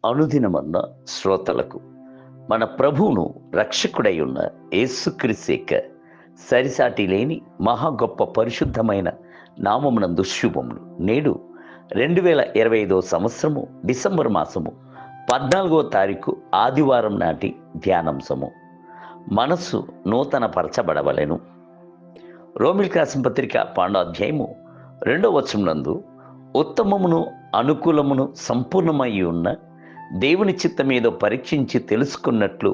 అనుదినమన్న శ్రోతలకు మన ప్రభువును రక్షకుడై ఉన్న యేసుక్రీస్తు సరిసాటి లేని మహా గొప్ప పరిశుద్ధమైన నామమునందు శుభములు. నేడు 2025 సంవత్సరము డిసెంబర్ మాసము 14వ తారీఖు ఆదివారం నాటి ధ్యానాంశము. మనస్సు నూతన పరచబడవలెను. రోమిలికి రాసిన పత్రిక 12వ అధ్యాయము 2వ వచనం నందు ఉత్తమమును అనుకూలమును సంపూర్ణమై ఉన్న దేవుని చిత్తమేదో పరీక్షించి తెలుసుకున్నట్లు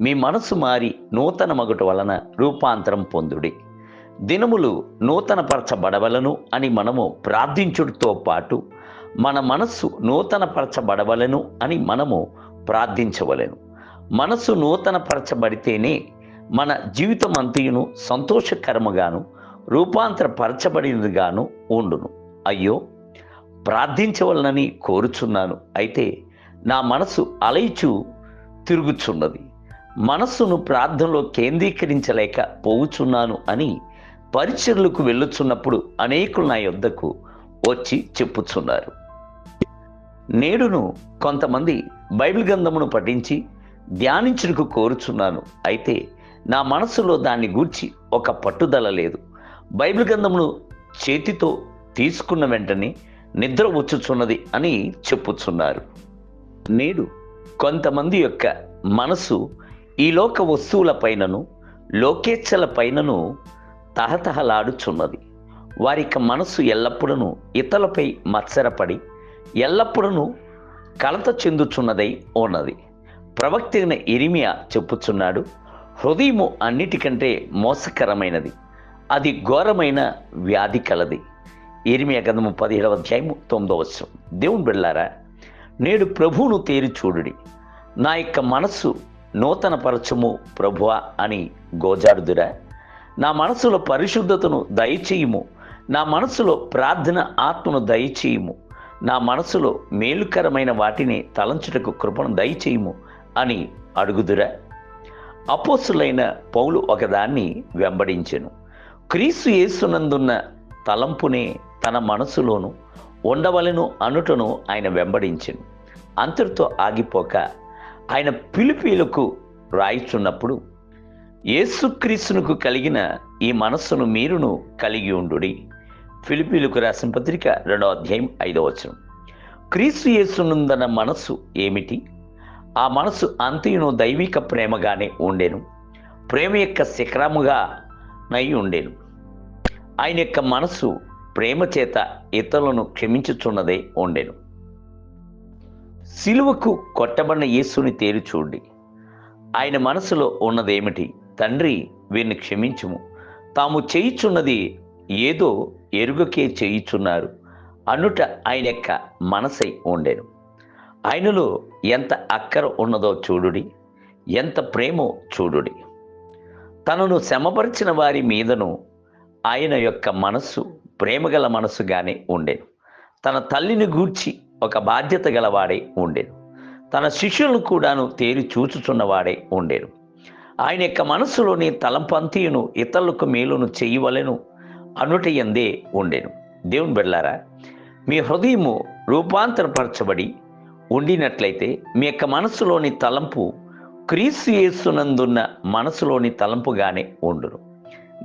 మీ మనసు మారి నూతన మగుట వలన రూపాంతరం పొందుడి. దినములు నూతన పరచబడవలను అని మనము ప్రార్థించుడితో పాటు మన మనస్సు నూతన పరచబడవలను అని మనము ప్రార్థించవలెను. మనస్సు నూతన పరచబడితేనే మన జీవితం అంతయును సంతోషకరముగాను రూపాంతరపరచబడినదిగాను ఉండును. అయ్యో, ప్రార్థించవలనని కోరుచున్నాను, అయితే నా మనసు అలైచు తిరుగుచున్నది, మనస్సును ప్రార్థనలో కేంద్రీకరించలేక పోవుచున్నాను అని పరిచర్లకు వెళ్ళుచున్నప్పుడు అనేకులు నా యొద్దకు వచ్చి చెప్పుచున్నారు. నేడును కొంతమంది బైబిల్ గ్రంథమును పఠించి ధ్యానించుటకు కోరుచున్నాను, అయితే నా మనసులో దాన్ని గూర్చి ఒక పట్టుదల లేదు. బైబిల్ గ్రంథమును చేతితో తీసుకున్న వెంటనే నిద్ర వచ్చుచున్నది అని చెప్పుచున్నారు. నేడు కొంతమంది యొక్క మనసు ఈ లోక వస్తువుల పైనను లోకేచ్ఛల పైనను తహతహలాడుచున్నది. వారి మనసు ఎల్లప్పుడూ ఇతరులపై మత్సరపడి ఎల్లప్పుడూ కలత చెందుచున్నదై ఉన్నది. ప్రవక్త అయిన ఇర్మియా చెప్పుచున్నాడు, హృదయము అన్నిటికంటే మోసకరమైనది, అది ఘోరమైన వ్యాధి కలది. ఇర్మియా గ్రంథము 17వ అధ్యాయము 9వ వచనం. దేవుని బిడ్డలారా, నేడు ప్రభువును తేరి చూడుడి. నా యొక్క మనస్సు నూతన పరచము ప్రభువా అని గోజాడుదురా. నా మనసులో పరిశుద్ధతను దయచేయుము, నా మనసులో ప్రార్థన ఆత్మను దయచేయుము, నా మనసులో మేలుకరమైన వాటిని తలంచుటకు కృపను దయచేయుము అని అడుగుదురా. అపోస్తులైన పౌలు ఒకదాన్ని వెంబడించెను. క్రీస్తు యేసునందున్న తలంపునే తన మనసులోను ఉండవలెను అనుటను ఆయన వెంబడించెను. అంతటితో ఆగిపోక ఆయన ఫిలిప్పీయులకు రాయిచున్నప్పుడు, యేసుక్రీస్తునకు కలిగిన ఈ మనస్సును మీరును కలిగి ఉండుడి. ఫిలిప్పీయులకు రాసిన పత్రిక 2వ అధ్యాయం 5వ వచనం. క్రీస్తు యేసునందన మనస్సు ఏమిటి? ఆ మనసు అంతయును దైవిక ప్రేమగానే ఉండెను, ప్రేమ యొక్క శిఖరముగా నై ఉండెను. ఆయన యొక్క మనసు ప్రేమ చేత ఇతరులను క్షమించుచున్నదే ఉండెను. సిలువకు కొట్టబడిన యేసుని తేరి చూడండి. ఆయన మనసులో ఉన్నదేమిటి? తండ్రి, వీరిని క్షమించుము, తాము చేయుచున్నది ఏదో ఎరుగకే చేయుచున్నారు అనుట ఆయన యొక్క మనసై ఉండెను. ఆయనలో ఎంత అక్కర ఉన్నదో చూడుడి, ఎంత ప్రేమో చూడుడి. తనను శ్రమపరిచిన వారి మీదను ఆయన యొక్క మనస్సు ప్రేమగల మనస్సుగానే ఉండేను. తన తల్లిని గూర్చి ఒక బాధ్యత గలవాడే ఉండేను. తన శిష్యులను కూడాను తేరి చూచుచున్నవాడే ఉండేను. ఆయన యొక్క మనస్సులోని తలంపంతియును ఇతరులకు మేలును చేయవలెను అనుటయందే ఉండేను. దేవుని బిడ్డలారా, మీ హృదయము రూపాంతరపరచబడి ఉండినట్లయితే మీ యొక్క మనస్సులోని తలంపు క్రీస్తు యేసునందున్న మనసులోని తలంపుగానే ఉండును.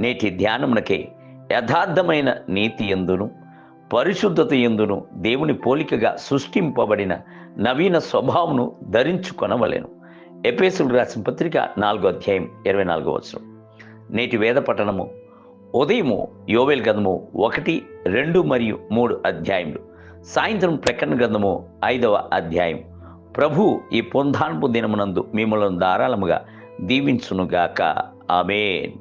నేటి ధ్యానమునకే యథార్థమైన నీతి యందును పరిశుద్ధత యందును దేవుని పోలికగా సృష్టింపబడిన నవీన స్వభావమును ధరించుకొనవలెను. ఎఫెసీయులకు రాసిన పత్రిక 4వ అధ్యాయం 24వ వచనం. నేటి వేద పఠనము ఉదయము యోవేలు గ్రంథము 1, 2 మరియు 3 అధ్యాయములు, సాయంత్రం ప్రకటన గ్రంథము 5వ అధ్యాయం. ప్రభు ఈ పొందాన్పు దినమునందు మిమ్మల్ని ధారాళముగా దీవించునుగాక. ఆమేన్.